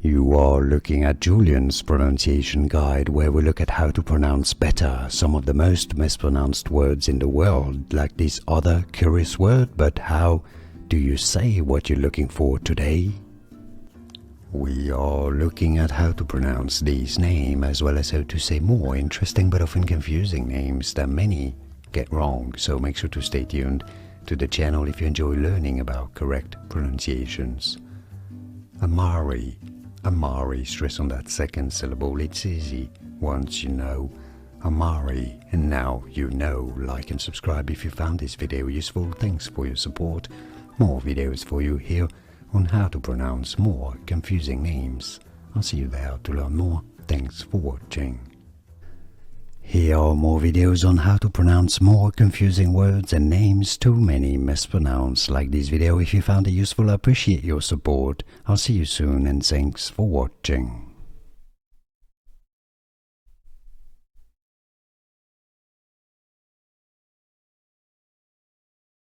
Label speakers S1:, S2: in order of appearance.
S1: You are looking at Julian's pronunciation guide, where we look at how to pronounce better some of the most mispronounced words in the world, like this other curious word. But how do you say what you're looking for today? We are looking at how to pronounce these names, as well as how to say more interesting but often confusing names that many get wrong. So make sure to stay tuned to the channel if you enjoy learning about correct pronunciations. Amari. Amari, stress on that second syllable. It's easy once you know Amari, and now you know. Like and subscribe if you found this video useful. Thanks for your support. More videos for you here on how to pronounce more confusing names. I'll see you there to learn more. Thanks for watching. Here are more videos on how to pronounce more confusing words and names too many mispronounced. Like this video if you found it useful. I appreciate your support. I'll see you soon, and thanks for watching.